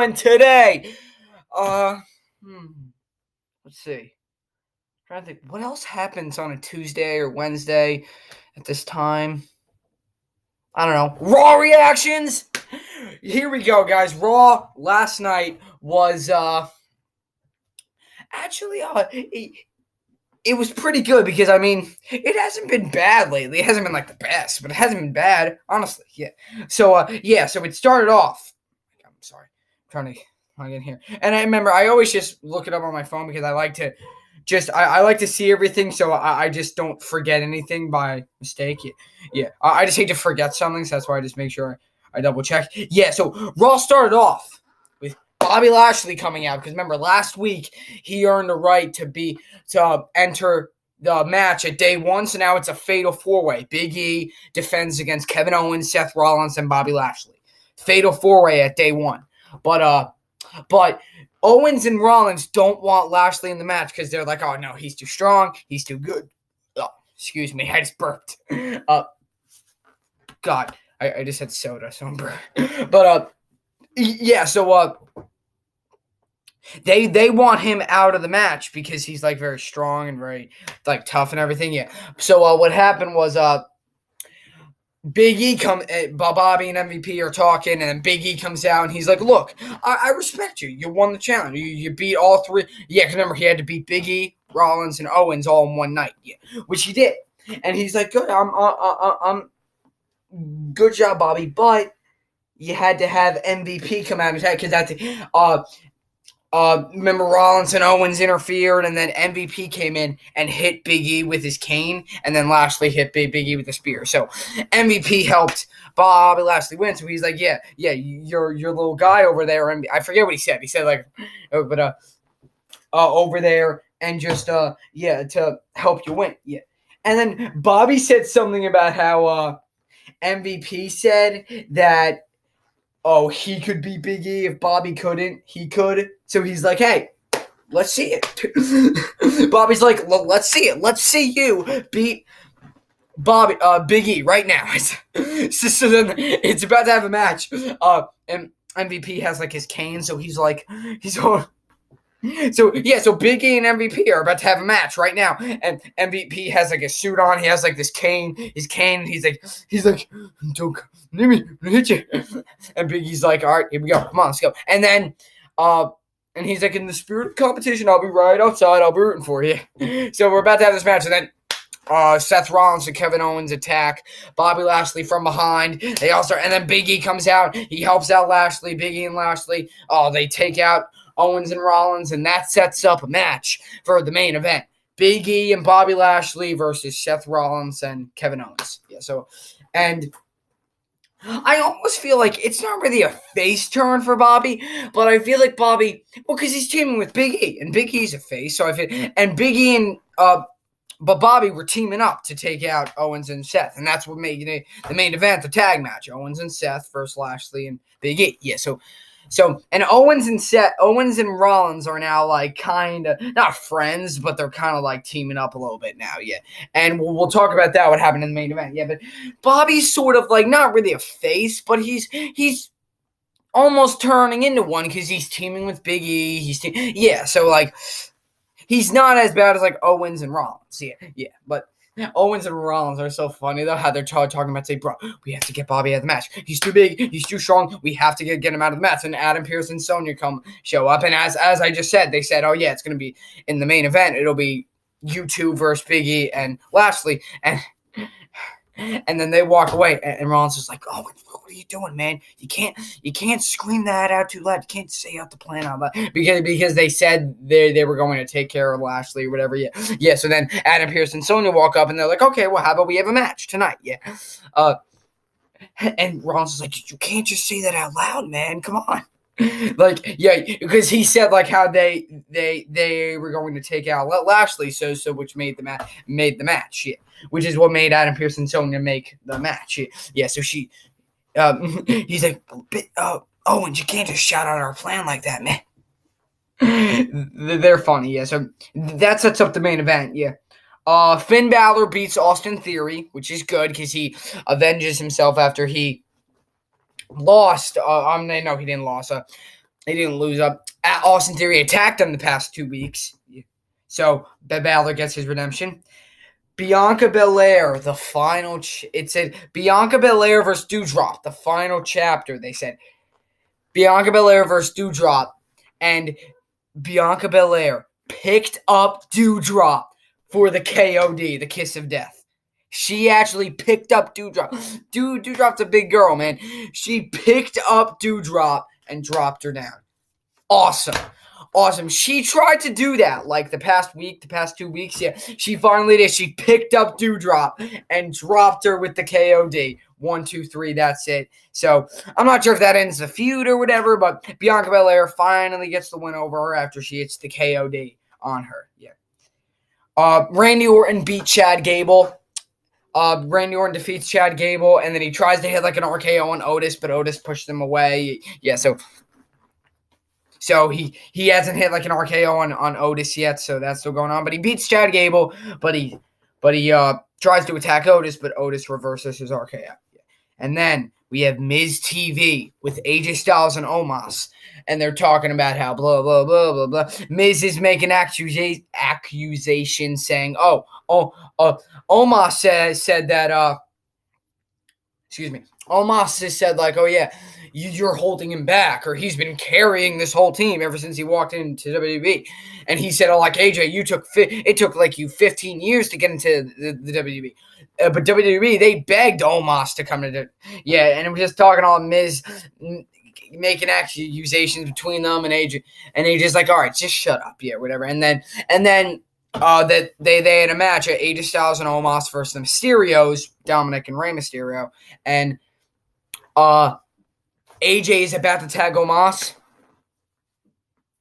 doing today? Uh, hmm, let's see. I'm trying to think, what else happens on a Tuesday or Wednesday at this time? I don't know. Raw reactions. Here we go, guys. Raw last night was actually it was pretty good because it hasn't been bad lately. It hasn't been like the best, but it hasn't been bad, honestly. Yeah. So so it started off. I'm sorry, I'm trying to get in here. And I remember I always just look it up on my phone because I like to I like to see everything, so I just don't forget anything by mistake. Yeah. I just hate to forget something, so that's why I just make sure I double check. Yeah. So Raw started off with Bobby Lashley coming out because remember last week he earned the right to enter the match at day one, so now it's a fatal four-way. Big E defends against Kevin Owens, Seth Rollins, and Bobby Lashley. Fatal four-way at day one. But Owens and Rollins don't want Lashley in the match because they're like, oh no, he's too strong, he's too good. Oh, excuse me, I just burped. God, I just had soda, so I'm burped. But yeah, so they want him out of the match because he's like very strong and very like tough and everything. Yeah. So what happened was Big E Bobby and MVP are talking, and then Big E comes out and he's like, "Look, I respect you. You won the challenge. You beat all three. Yeah, because remember he had to beat Big E, Rollins, and Owens all in one night. Yeah, which he did. And he's like, "Good, I'm good job, Bobby. But you had to have MVP come out and attack because that's remember Rollins and Owens interfered, and then MVP came in and hit Big E with his cane, and then Lashley hit Big E with the spear. So MVP helped Bobby Lashley win. So he's like, yeah, your little guy over there, and I forget what he said. He said like, over there, and just to help you win. Yeah, and then Bobby said something about how MVP said that. Oh, he could beat Big E. If Bobby couldn't, he could. So he's like, hey, let's see it. Bobby's like, let's see it. Let's see you beat Big E right now. So then it's about to have a match. And MVP has like his cane, so he's on. So Big E and MVP are about to have a match right now, and MVP has like a suit on. He has like this cane, his cane. He's like, don't let me hit you. And Big E's like, all right, here we go, come on, let's go. And then, and he's like, in the spirit of competition, I'll be right outside. I'll be rooting for you. So we're about to have this match, and then Seth Rollins and Kevin Owens attack Bobby Lashley from behind. They all start, and then Big E comes out. He helps out Lashley. Big E and Lashley. They take out Owens and Rollins, and that sets up a match for the main event. Big E and Bobby Lashley versus Seth Rollins and Kevin Owens. Yeah, so, and I almost feel like it's not really a face turn for Bobby, but I feel like Bobby, well, because he's teaming with Big E, and Big E's a face, so I feel, and Big E and, but Bobby were teaming up to take out Owens and Seth, and that's what made it the main event, the tag match, Owens and Seth versus Lashley and Big E. Yeah, so and Owens and Rollins are now like kind of not friends, but they're kind of like teaming up a little bit now, yeah. And we'll talk about that, what happened in the main event, yeah. But Bobby's sort of like not really a face, but he's almost turning into one because he's teaming with Big E. So like he's not as bad as like Owens and Rollins, yeah. But Owens and Rollins are so funny, though, how they're talking about, say, bro, we have to get Bobby out of the match. He's too big. He's too strong. We have to get him out of the match. And Adam Pearce and Sonya show up. And as I just said, they said, oh, yeah, it's going to be in the main event. It'll be you two versus Big E and Lashley. And then they walk away, and Rollins is like, "Oh, what are you doing, man? You can't scream that out too loud. You can't say out the plan out loud because they said they were going to take care of Lashley or whatever." Yeah. So then Adam Pearce and Sonya walk up, and they're like, "Okay, well, how about we have a match tonight?" Yeah. And Rollins is like, "You can't just say that out loud, man. Come on." Like, yeah, because he said like how they were going to take out Lashley, so which made the match, yeah, which is what made Adam Pearce and Sonya make the match, yeah. So he's like, Owens, you can't just shout out our plan like that, man. They're funny, yeah. So that sets up the main event, yeah. Finn Balor beats Austin Theory, which is good because he avenges himself after he lost. No, he didn't lose. They didn't lose up. Austin Theory attacked them the past 2 weeks. So Balor gets his redemption. Bianca Belair, the final. It said Bianca Belair versus Doudrop, the final chapter. They said Bianca Belair versus Doudrop, and Bianca Belair picked up Doudrop for the KOD, the Kiss of Death. She actually picked up Doudrop. Doudrop's a big girl, man. She picked up Doudrop and dropped her down. Awesome. She tried to do that like the past 2 weeks. Yeah, she finally did. She picked up Doudrop and dropped her with the KOD. 1, 2, 3, that's it. So I'm not sure if that ends the feud or whatever, but Bianca Belair finally gets the win over her after she hits the KOD on her. Yeah. Randy Orton beat Chad Gable. Randy Orton defeats Chad Gable, and then he tries to hit like an RKO on Otis, but Otis pushed him away. Yeah, so he hasn't hit like an RKO on Otis yet, so that's still going on. But he beats Chad Gable, but he tries to attack Otis, but Otis reverses his RKO. And then we have Miz TV with AJ Styles and Omos, and they're talking about how blah blah blah blah blah. Miz is making accusations saying, Omos said that excuse me. Omos has said like, oh yeah, you're holding him back, or he's been carrying this whole team ever since he walked into WWE. And he said, oh, like AJ, it took like you 15 years to get into the WWE. But WWE, they begged Omos to come to the and it was just talking all Miz making accusations between them and AJ. And AJ's like, all right, just shut up, whatever. And then that they had a match at AJ Styles and Omos versus the Mysterios, Dominic and Rey Mysterio, and AJ is about to tag Omos.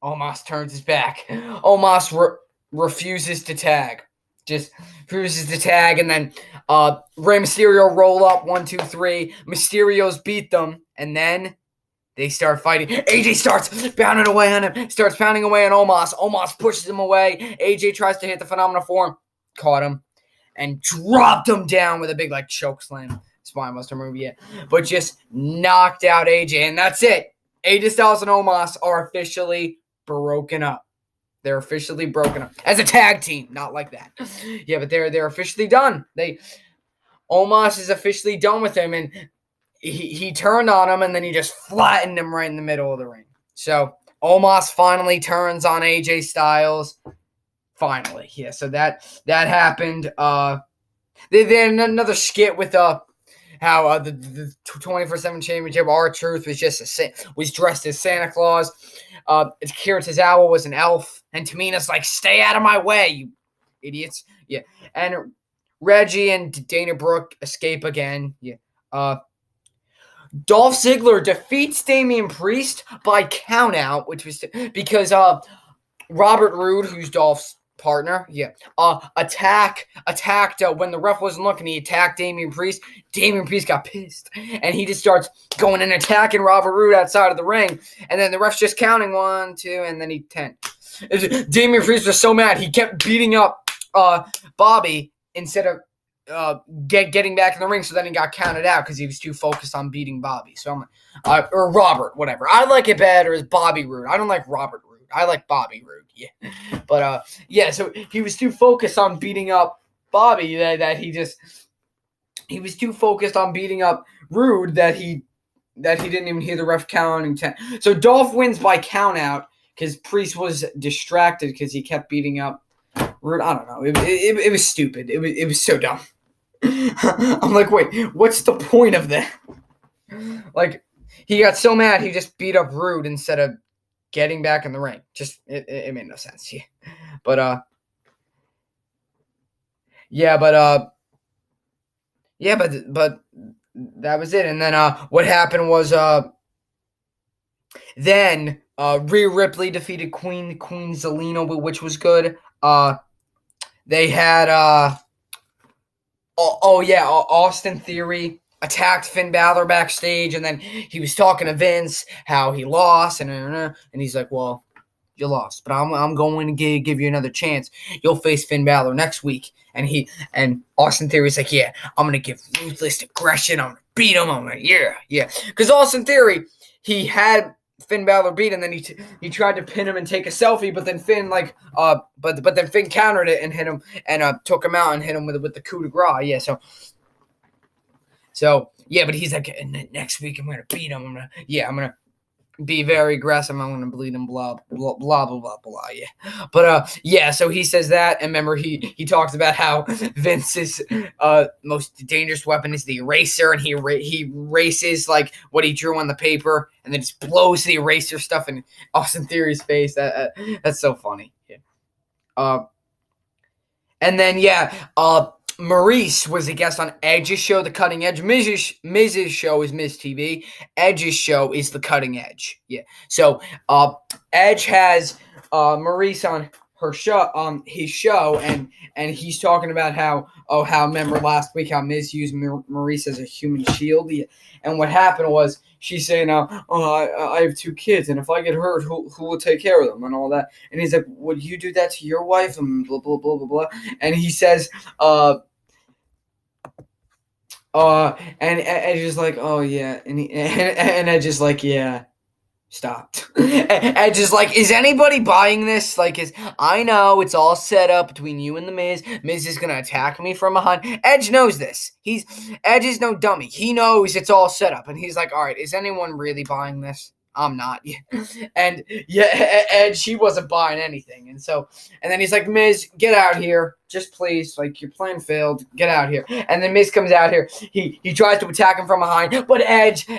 Omos turns his back. Omos refuses to tag. Just refuses to tag, and then Rey Mysterio roll up 1, 2, 3. Mysterios beat them, and then they start fighting. AJ starts pounding away on him. Starts pounding away on Omos. Omos pushes him away. AJ tries to hit the Phenomenal Form. Caught him. And dropped him down with a big choke slam. Spinebuster move yet. But just knocked out AJ. And that's it. AJ Styles and Omos are officially broken up. They're officially broken up. As a tag team. Not like that. Yeah, but they're officially done. Omos is officially done with him. And he turned on him, and then he just flattened him right in the middle of the ring. So Omos finally turns on AJ Styles. Finally, yeah. So that happened. They had another skit with how the 24/7 championship R-Truth was dressed as Santa Claus. Akira Tozawa was an elf, and Tamina's like, "Stay out of my way, you idiots!" Yeah, and Reggie and Dana Brooke escape again. Yeah. Dolph Ziggler defeats Damian Priest by countout, which was because Robert Roode, who's Dolph's partner, attacked when the ref wasn't looking. He attacked Damian Priest. Damian Priest got pissed, and he just starts going and attacking Robert Roode outside of the ring. And then the ref's just counting 1, 2, and then 10. Damian Priest was so mad he kept beating up Bobby instead of getting back in the ring, so then he got counted out because he was too focused on beating Bobby. So I'm like, or Robert, whatever. I like it better as Bobby Roode. I don't like Robert Roode. I like Bobby Roode. Yeah, but so he was too focused on beating up Bobby that he was too focused on beating up Roode that he didn't even hear the ref counting 10. So Dolph wins by countout because Priest was distracted because he kept beating up Roode. I don't know. It was stupid. It was so dumb. I'm like, wait, what's the point of that? Like, he got so mad he just beat up Roode instead of getting back in the ring. Just it made no sense. Yeah. But that was it. And then what happened was then Rhea Ripley defeated Queen Zelina, which was good. They had Austin Theory attacked Finn Balor backstage, and then he was talking to Vince how he lost, and he's like, "Well, you lost, but I'm going to give you another chance. You'll face Finn Balor next week." And Austin Theory's like, "Yeah, I'm gonna give ruthless aggression. I'm gonna beat him. I'm gonna yeah." Because Austin Theory, he had Finn Balor beat him, and then he tried to pin him and take a selfie, but then Finn but then Finn countered it and hit him and took him out and hit him with the coup de grace. Yeah, so yeah, but he's like, next week I'm gonna beat him. I'm gonna be very aggressive. I'm gonna bleed him. Blah blah blah blah blah blah. Yeah, but yeah. So he says that, and remember he talks about how Vince's most dangerous weapon is the eraser, and he erases like what he drew on the paper, and then just blows the eraser stuff in Austin Theory's face. That's so funny. Yeah. And then Maurice was a guest on Edge's show, The Cutting Edge. Miz's show is Miz TV. Edge's show is The Cutting Edge. Yeah. So Edge has Maurice on his show, and he's talking about how remember last week how Miz used Maurice as a human shield. Yeah. And what happened was she's saying, I have 2 kids, and if I get hurt, who will take care of them and all that? And he's like, would you do that to your wife? And blah blah blah blah blah. And he says, and Edge is like, oh yeah, and Edge is like, yeah, stop. Edge is like, is anybody buying this? Like, I know it's all set up between you and the Miz. Miz is gonna attack me from behind. Edge knows this. Edge is no dummy. He knows it's all set up, and he's like, all right, is anyone really buying this? I'm not. And yeah, Edge, he wasn't buying anything. And then he's like, Miz, get out here. Just please. Like, your plan failed. Get out here. And then Miz comes out here. He tries to attack him from behind. But Edge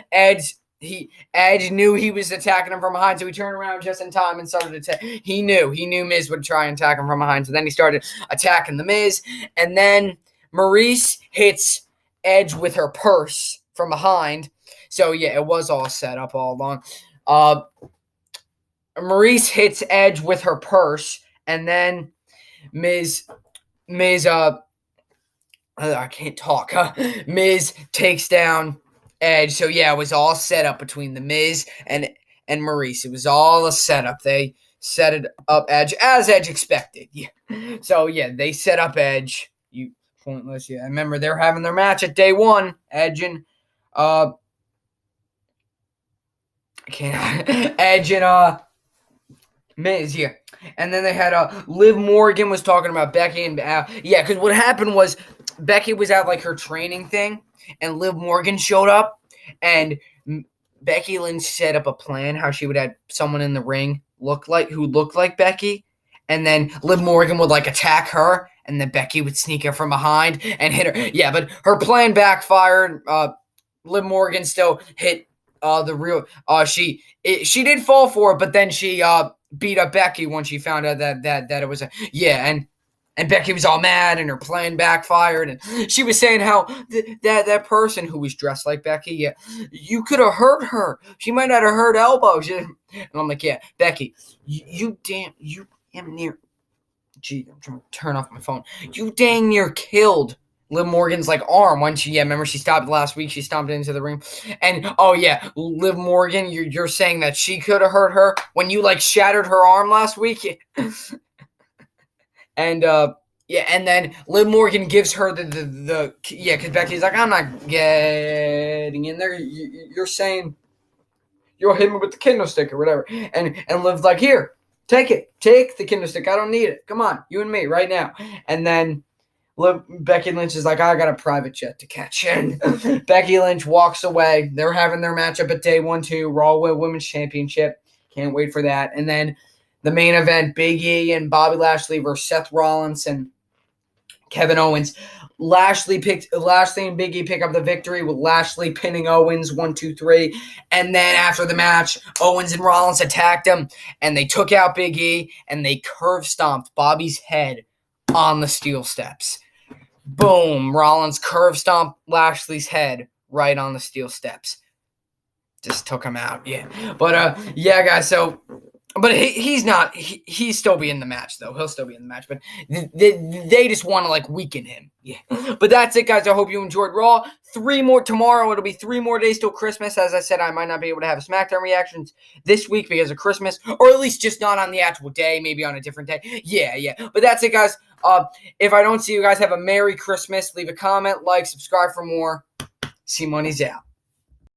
knew he was attacking him from behind. So he turned around just in time and started to He knew Miz would try and attack him from behind. So then he started attacking the Miz. And then Maurice hits Edge with her purse from behind. So, yeah, it was all set up all along. Maurice hits Edge with her purse, and then Miz, I can't talk. Miz takes down Edge. So, yeah, it was all set up between the Miz and Maurice. It was all a setup. They set it up Edge as Edge expected. Yeah. So, yeah, they set up Edge. You pointless. Yeah, I remember they're having their match at day 1. Edge and Edge and Miz, yeah. And then they had Liv Morgan was talking about Becky and yeah, because what happened was Becky was at like her training thing, and Liv Morgan showed up, and Becky Lynch set up a plan how she would have someone in the ring who looked like Becky, and then Liv Morgan would like attack her, and then Becky would sneak her from behind and hit her. Yeah, but her plan backfired. Liv Morgan still hit the real. She did fall for it, but then she beat up Becky when she found out that it was and Becky was all mad and her plan backfired, and she was saying how that person who was dressed like Becky, you could have hurt her. She might not have hurt elbows. And I'm like, yeah, Becky, you damn near. Gee, I'm trying to turn off my phone. You dang near killed Liv Morgan's like arm when remember she stopped last week. She stomped into the ring, and Liv Morgan, you're saying that she could have hurt her when you like shattered her arm last week, and and then Liv Morgan gives her the because Becky's like, I'm not getting in there. You're saying you'll hit me with the kendo stick or whatever, and Liv's like, here, take the kendo stick. I don't need it. Come on, you and me right now, and then Becky Lynch is like, I got a private jet to catch. And Becky Lynch walks away. They're having their matchup at day 1-2, Raw Women's Championship. Can't wait for that. And then the main event, Big E and Bobby Lashley versus Seth Rollins and Kevin Owens. Lashley and Big E pick up the victory with Lashley pinning Owens 1, 2, 3. And then after the match, Owens and Rollins attacked him, and they took out Big E, and they curve stomped Bobby's head on the steel steps. Boom. Rollins curve stomp Lashley's head right on the steel steps. Just took him out. Yeah. But, guys, so... But he's still be in the match, though. He'll still be in the match. But they just want to, like, weaken him. Yeah. But that's it, guys. I hope you enjoyed Raw. 3 more tomorrow. It'll be 3 more days till Christmas. As I said, I might not be able to have a SmackDown reactions this week because of Christmas. Or at least just not on the actual day. Maybe on a different day. Yeah. But that's it, guys. If I don't see you guys, have a Merry Christmas. Leave a comment, like, subscribe for more. C-Money's out.